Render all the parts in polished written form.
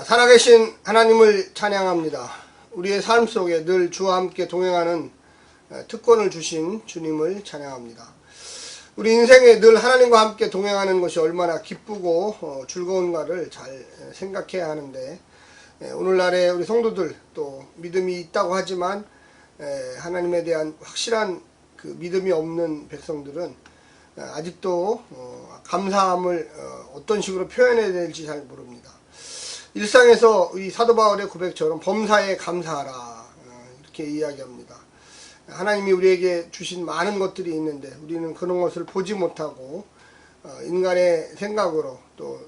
살아계신 하나님을 찬양합니다. 우리의 삶 속에 늘 주와 함께 동행하는 특권을 주신 주님을 찬양합니다. 우리 인생에 늘 하나님과 함께 동행하는 것이 얼마나 기쁘고 즐거운가를 잘 생각해야 하는데, 오늘날에 우리 성도들 또 믿음이 있다고 하지만 하나님에 대한 확실한 그 믿음이 없는 백성들은 아직도 감사함을 어떤 식으로 표현해야 될지 잘 모릅니다. 일상에서 이 사도 바울의 고백처럼 범사에 감사하라 이렇게 이야기합니다. 하나님이 우리에게 주신 많은 것들이 있는데 우리는 그런 것을 보지 못하고 인간의 생각으로 또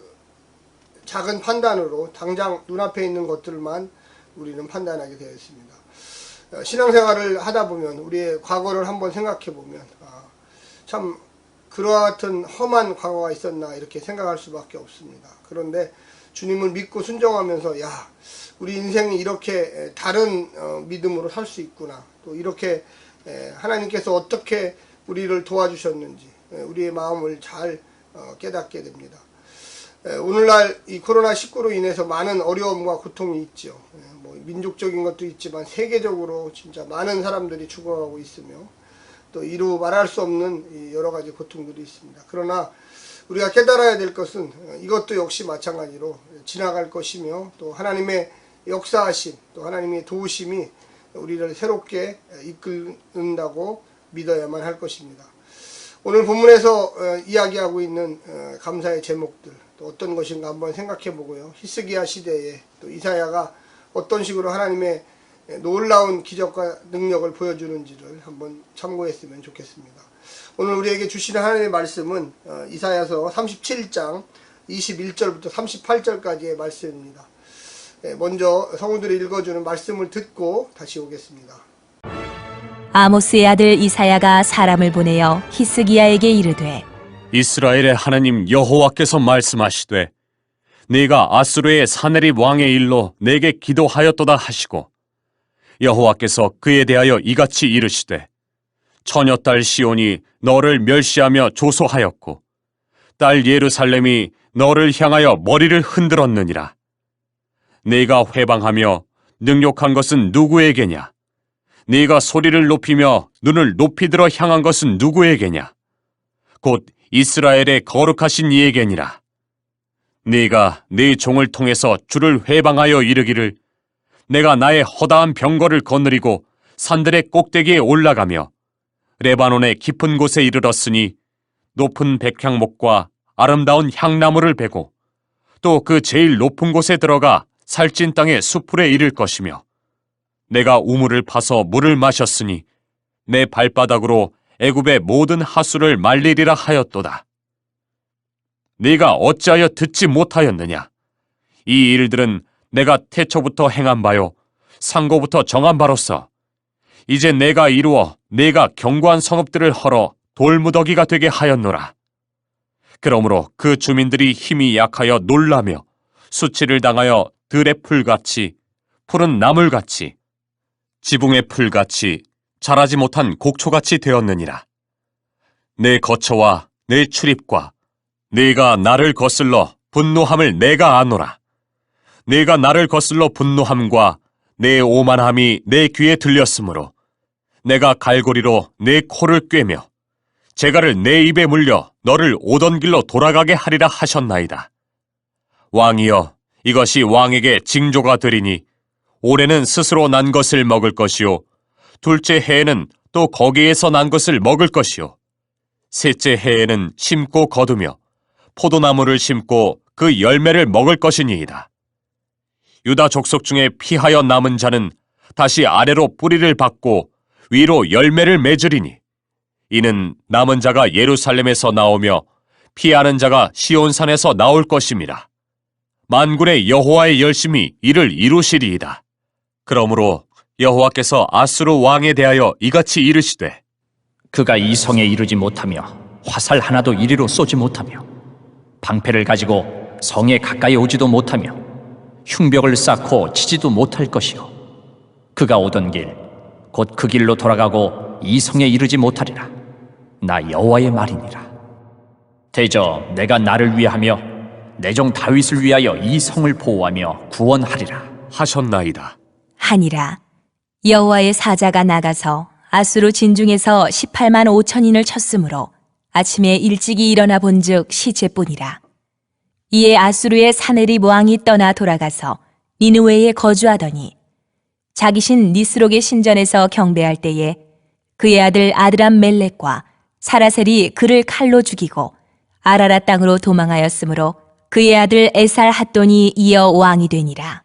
작은 판단으로 당장 눈앞에 있는 것들만 우리는 판단하게 되어 있습니다. 신앙생활을 하다 보면 우리의 과거를 한번 생각해 보면 참 그와 같은 험한 과거가 있었나 이렇게 생각할 수밖에 없습니다. 그런데 주님을 믿고 순종하면서 우리 인생이 이렇게 다른 믿음으로 살 수 있구나, 또 이렇게 하나님께서 어떻게 우리를 도와주셨는지 우리의 마음을 잘 깨닫게 됩니다. 오늘날 이 코로나19로 인해서 많은 어려움과 고통이 있죠. 민족적인 것도 있지만 세계적으로 진짜 많은 사람들이 죽어가고 있으며 또 이루 말할 수 없는 여러 가지 고통들이 있습니다. 그러나 우리가 깨달아야 될 것은 이것도 역시 마찬가지로 지나갈 것이며 또 하나님의 역사하심, 또 하나님의 도우심이 우리를 새롭게 이끌는다고 믿어야만 할 것입니다. 오늘 본문에서 이야기하고 있는 감사의 제목들 또 어떤 것인가 한번 생각해 보고요. 히스기야 시대에 또 이사야가 어떤 식으로 하나님의 놀라운 기적과 능력을 보여주는지를 한번 참고했으면 좋겠습니다. 오늘 우리에게 주시는 하나님의 말씀은 이사야서 37장 21절부터 38절까지의 말씀입니다. 먼저 성우들이 읽어주는 말씀을 듣고 다시 오겠습니다. 아모스의 아들 이사야가 사람을 보내어 히스기야에게 이르되, 이스라엘의 하나님 여호와께서 말씀하시되, 네가 아수르의 사네립 왕의 일로 내게 기도하였도다 하시고, 여호와께서 그에 대하여 이같이 이르시되, 처녀딸 시온이 너를 멸시하며 조소하였고 딸 예루살렘이 너를 향하여 머리를 흔들었느니라. 네가 회방하며 능욕한 것은 누구에게냐? 네가 소리를 높이며 눈을 높이 들어 향한 것은 누구에게냐? 곧 이스라엘의 거룩하신 이에게니라. 네가 네 종을 통해서 주를 회방하여 이르기를, 내가 나의 허다한 병거를 거느리고 산들의 꼭대기에 올라가며 레바논의 깊은 곳에 이르렀으니 높은 백향목과 아름다운 향나무를 베고 또 그 제일 높은 곳에 들어가 살찐 땅의 수풀에 이를 것이며, 내가 우물을 파서 물을 마셨으니 내 발바닥으로 애굽의 모든 하수를 말리리라 하였도다. 네가 어찌하여 듣지 못하였느냐? 이 일들은 내가 태초부터 행한 바요 상고부터 정한 바로서 이제 내가 이루어 네가 견고한 성읍들을 헐어 돌무더기가 되게 하였노라. 그러므로 그 주민들이 힘이 약하여 놀라며 수치를 당하여 들의 풀같이 푸른 나물같이 지붕의 풀같이 자라지 못한 곡초같이 되었느니라. 내 거처와 내 출입과 네가 나를 거슬러 분노함을 내가 아노라. 네가 나를 거슬러 분노함과 내 오만함이 내 귀에 들렸으므로 내가 갈고리로 내 코를 꿰며 재갈을 내 입에 물려 너를 오던 길로 돌아가게 하리라 하셨나이다. 왕이여, 이것이 왕에게 징조가 되리니 올해는 스스로 난 것을 먹을 것이요 둘째 해에는 또 거기에서 난 것을 먹을 것이요 셋째 해에는 심고 거두며 포도나무를 심고 그 열매를 먹을 것이니이다. 유다 족속 중에 피하여 남은 자는 다시 아래로 뿌리를 받고 위로 열매를 맺으리니, 이는 남은 자가 예루살렘에서 나오며 피하는 자가 시온산에서 나올 것임이라. 만군의 여호와의 열심이 이를 이루시리이다. 그러므로 여호와께서 아수르 왕에 대하여 이같이 이르시되, 그가 이 성에 이르지 못하며 화살 하나도 이리로 쏘지 못하며 방패를 가지고 성에 가까이 오지도 못하며 흉벽을 쌓고 치지도 못할 것이요 그가 오던 길 곧 그 길로 돌아가고 이 성에 이르지 못하리라. 나 여호와의 말이니라. 대저 내가 나를 위하며 내 종 다윗을 위하여 이 성을 보호하며 구원하리라 하셨나이다. 하니라. 여호와의 사자가 나가서 아수르 진중에서 18만 5천인을 쳤으므로 아침에 일찍이 일어나 본즉 시체뿐이라. 이에 아수르의 사네립 왕이 떠나 돌아가서 니느웨에 거주하더니 자기 신 니스록의 신전에서 경배할 때에 그의 아들 아드람 멜렉과 사라셀이 그를 칼로 죽이고 아라라 땅으로 도망하였으므로 그의 아들 에살 핫돈이 이어 왕이 되니라.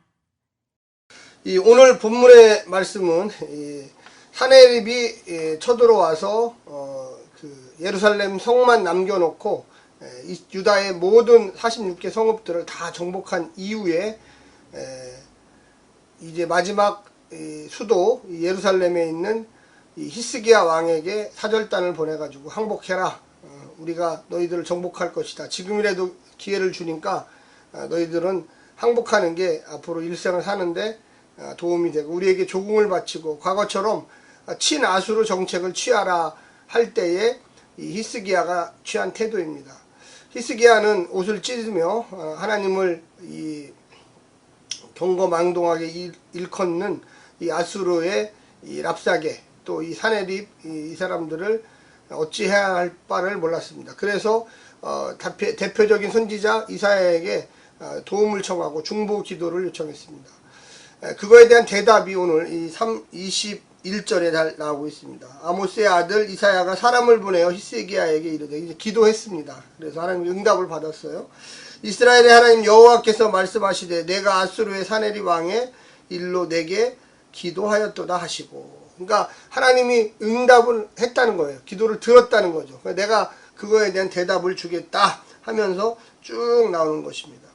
이 오늘 본문의 말씀은 이 사네립이 쳐들어와서 그 예루살렘 성만 남겨놓고 유다의 모든 46개 성읍들을 다 정복한 이후에 이제 마지막 수도 예루살렘에 있는 이 히스기야 왕에게 사절단을 보내가지고 항복해라. 우리가 너희들을 정복할 것이다. 지금이라도 기회를 주니까 너희들은 항복하는 게 앞으로 일생을 사는데 도움이 되고 우리에게 조공을 바치고 과거처럼 친아수르 정책을 취하라 할 때에 이 히스기야가 취한 태도입니다. 히스기야는 옷을 찢으며 하나님을 이 경거망동하게 일컫는 이 아수르의 이 랍사게 또 이 사네립 이 사람들을 어찌해야 할 바를 몰랐습니다. 그래서 대표적인 선지자 이사야에게 도움을 청하고 중보 기도를 요청했습니다. 그거에 대한 대답이 오늘 이 21절에 나오고 있습니다. 아모스의 아들 이사야가 사람을 보내어 히스기야에게 이르되 이제 기도했습니다. 그래서 하나님 응답을 받았어요. 이스라엘의 하나님 여호와께서 말씀하시되 내가 아수르의 사네립 왕의 일로 내게 기도하였도다 하시고, 그러니까 하나님이 응답을 했다는 거예요. 기도를 들었다는 거죠. 내가 그거에 대한 대답을 주겠다 하면서 쭉 나오는 것입니다.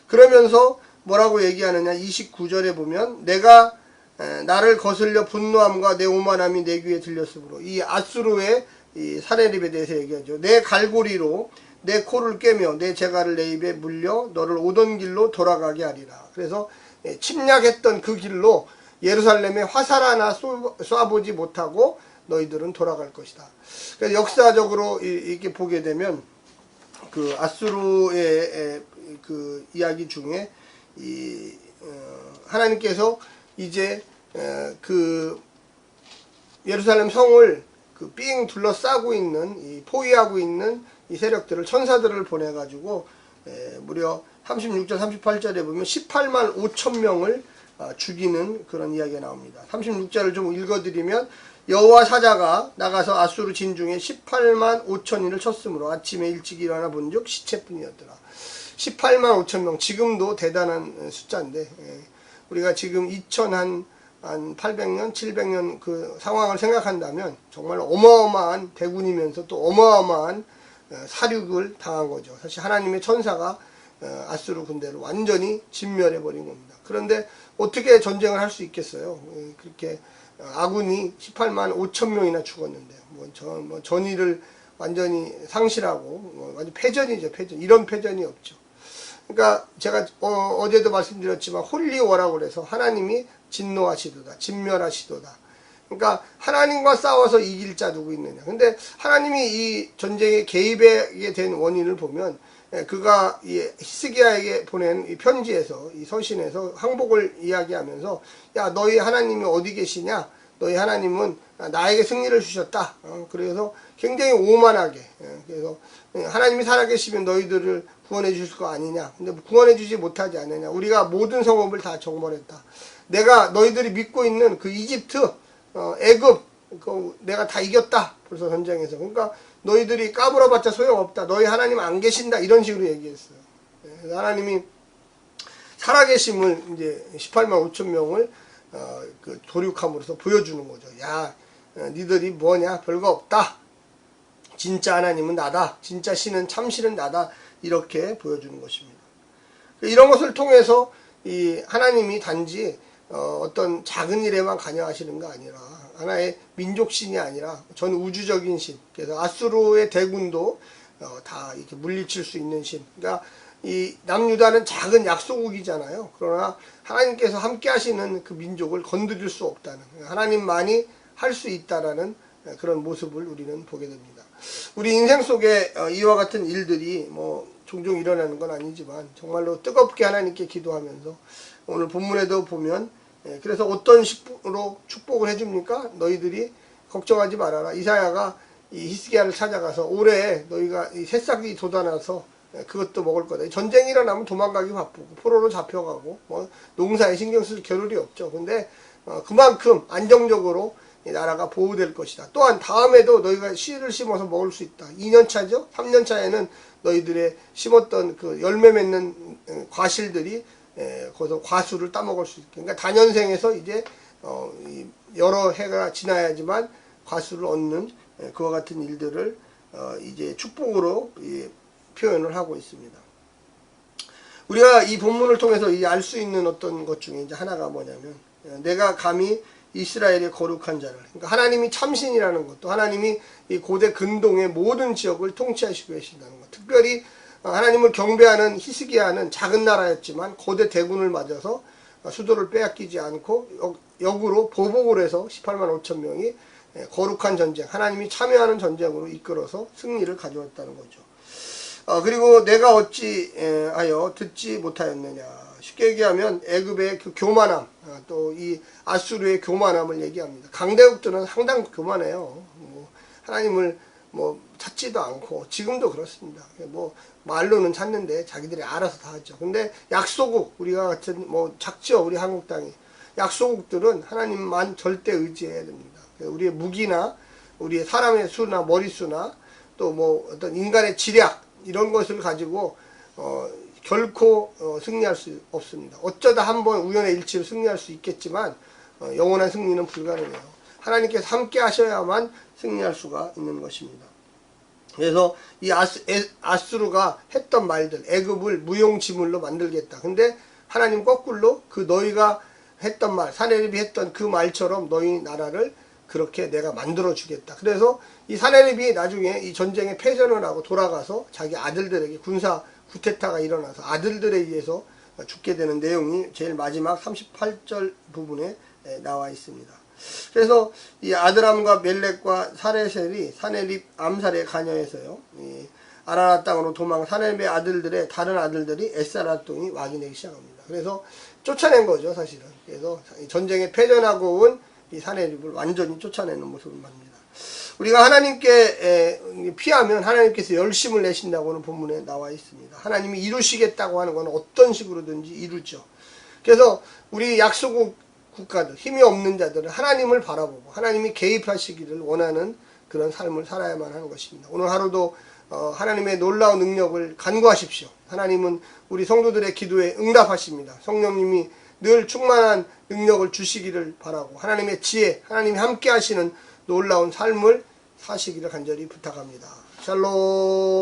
그러면서 뭐라고 얘기하느냐, 29절에 보면 내가 나를 거슬려 분노함과 내 오만함이 내 귀에 들렸으므로, 이 아수르의 이 사네립에 대해서 얘기하죠. 내 갈고리로 내 코를 꿰며 내 재갈을 내 입에 물려 너를 오던 길로 돌아가게 하리라. 그래서 침략했던 그 길로 예루살렘에 화살 하나 쏴보지 못하고 너희들은 돌아갈 것이다. 그래서 역사적으로 이렇게 보게 되면 그 아수르의 그 이야기 중에 하나님께서 이제 그 예루살렘 성을 그 삥 둘러싸고 있는 포위하고 있는 이 세력들을 천사들을 보내 가지고 무려 36절 38절에 보면 18만 5천 명을 죽이는 그런 이야기가 나옵니다. 36절을 좀 읽어드리면 여호와 사자가 나가서 아수르 진중에 18만 5천인을 쳤으므로 아침에 일찍 일어나 본즉 시체뿐이었더라. 18만 5천 명, 지금도 대단한 숫자인데 우리가 지금 2800년 700년 그 상황을 생각한다면 정말 어마어마한 대군이면서 또 어마어마한 사륙을 당한 거죠. 사실 하나님의 천사가 아수르 군대를 완전히 진멸해 버린 겁니다. 그런데 어떻게 전쟁을 할 수 있겠어요? 그렇게 아군이 18만 5천 명이나 죽었는데 전의를 완전히 상실하고 완전 패전이죠. 패전. 이런 패전이 없죠. 그러니까 제가 어제도 말씀드렸지만 홀리워라고 그래서 하나님이 진노하시도다, 진멸하시도다. 그러니까 하나님과 싸워서 이길 자 누구 있느냐. 근데 하나님이 이 전쟁에 개입하게 된 원인을 보면 그가 히스기야에게 보낸 이 편지에서, 이 서신에서 항복을 이야기하면서 야, 너희 하나님이 어디 계시냐? 너희 하나님은 나에게 승리를 주셨다. 그래서 굉장히 오만하게, 그래서 하나님이 살아계시면 너희들을 구원해 주실 거 아니냐. 근데 구원해 주지 못하지 않느냐. 우리가 모든 성읍을 다 정벌했다. 내가 너희들이 믿고 있는 그 이집트, 애굽, 내가 다 이겼다. 벌써 전쟁에서. 그러니까 너희들이 까불어봤자 소용없다. 너희 하나님 안 계신다. 이런 식으로 얘기했어요. 하나님이 살아계심을 이제 18만 5천 명을 그 도륙함으로써 보여주는 거죠. 야, 니들이 뭐냐? 별거 없다. 진짜 하나님은 나다. 진짜 신은 참신은 나다. 이렇게 보여주는 것입니다. 이런 것을 통해서 이 하나님이 단지 어떤 작은 일에만 관여하시는 거 아니라 하나의 민족신이 아니라 전 우주적인 신. 그래서 아수르의 대군도 다 이렇게 물리칠 수 있는 신. 그러니까 이 남유다는 작은 약소국이잖아요. 그러나 하나님께서 함께 하시는 그 민족을 건드릴 수 없다는, 하나님만이 할 수 있다라는 그런 모습을 우리는 보게 됩니다. 우리 인생 속에 이와 같은 일들이 뭐 종종 일어나는 건 아니지만 정말로 뜨겁게 하나님께 기도하면서 오늘 본문에도 보면 그래서 어떤 식으로 축복을 해줍니까? 너희들이 걱정하지 말아라. 이사야가 이 히스기야를 찾아가서 올해 너희가 이 새싹이 돋아나서 그것도 먹을 거다. 전쟁이 일어나면 도망가기 바쁘고 포로로 잡혀가고 뭐 농사에 신경 쓸 겨를이 없죠. 근데 그만큼 안정적으로 이 나라가 보호될 것이다. 또한 다음에도 너희가 씨를 심어서 먹을 수 있다. 2년 차죠. 3년 차에는 너희들의 심었던 그 열매 맺는 과실들이 거기서 과수를 따먹을 수 있게. 그러니까 단연생에서 이제 여러 해가 지나야지만 과수를 얻는 그와 같은 일들을 이제 축복으로 표현을 하고 있습니다. 우리가 이 본문을 통해서 알 수 있는 어떤 것 중에 이제 하나가 뭐냐면 내가 감히 이스라엘의 거룩한 자를, 그러니까 하나님이 참신이라는 것도 하나님이 이 고대 근동의 모든 지역을 통치하시고 계신다는 것. 특별히 하나님을 경배하는 히스기야는 작은 나라였지만 고대 대군을 맞아서 수도를 빼앗기지 않고 역으로 보복을 해서 18만 5천 명이 거룩한 전쟁, 하나님이 참여하는 전쟁으로 이끌어서 승리를 가져왔다는 거죠. 그리고 내가 어찌하여 듣지 못하였느냐. 쉽게 얘기하면 애굽의 그 교만함, 또 이 아수르의 교만함을 얘기합니다. 강대국들은 상당히 교만해요. 하나님을 찾지도 않고 지금도 그렇습니다. 말로는 찾는데 자기들이 알아서 다 하죠. 근데 약소국, 우리가 같은 작죠, 우리 한국 땅이. 약소국들은 하나님만 절대 의지해야 됩니다. 우리의 무기나 우리의 사람의 수나 머릿수나 또 어떤 인간의 지략 이런 것을 가지고 결코 승리할 수 없습니다. 어쩌다 한번 우연의 일치로 승리할 수 있겠지만 영원한 승리는 불가능해요. 하나님께서 함께 하셔야만 승리할 수가 있는 것입니다. 그래서 이 아수르가 했던 말들, 애굽을 무용지물로 만들겠다. 근데 하나님 거꾸로 그 너희가 했던 말, 사내립이 했던 그 말처럼 너희 나라를 그렇게 내가 만들어 주겠다. 그래서 이 사내립이 나중에 이 전쟁에 패전을 하고 돌아가서 자기 아들들에게 군사 구테타가 일어나서 아들들에 의해서 죽게 되는 내용이 제일 마지막 38절 부분에 나와 있습니다. 그래서 이 아드람과 멜렉과 사레셀이 사내립 암살에 관여해서요, 이 아라라 땅으로 사내립의 아들들의 다른 아들들이 에스라라 땅이 와기내기 시작합니다. 그래서 쫓아낸 거죠, 사실은. 그래서 전쟁에 패전하고 온 이 사내립을 완전히 쫓아내는 모습을 말합니다. 우리가 하나님께 피하면 하나님께서 열심을 내신다고는 본문에 나와 있습니다. 하나님이 이루시겠다고 하는 건 어떤 식으로든지 이루죠. 그래서 우리 약소국 국가들, 힘이 없는 자들은 하나님을 바라보고 하나님이 개입하시기를 원하는 그런 삶을 살아야만 하는 것입니다. 오늘 하루도 하나님의 놀라운 능력을 간구하십시오. 하나님은 우리 성도들의 기도에 응답하십니다. 성령님이 늘 충만한 능력을 주시기를 바라고 하나님의 지혜, 하나님이 함께 하시는 놀라운 삶을 사시기를 간절히 부탁합니다. 샬롬.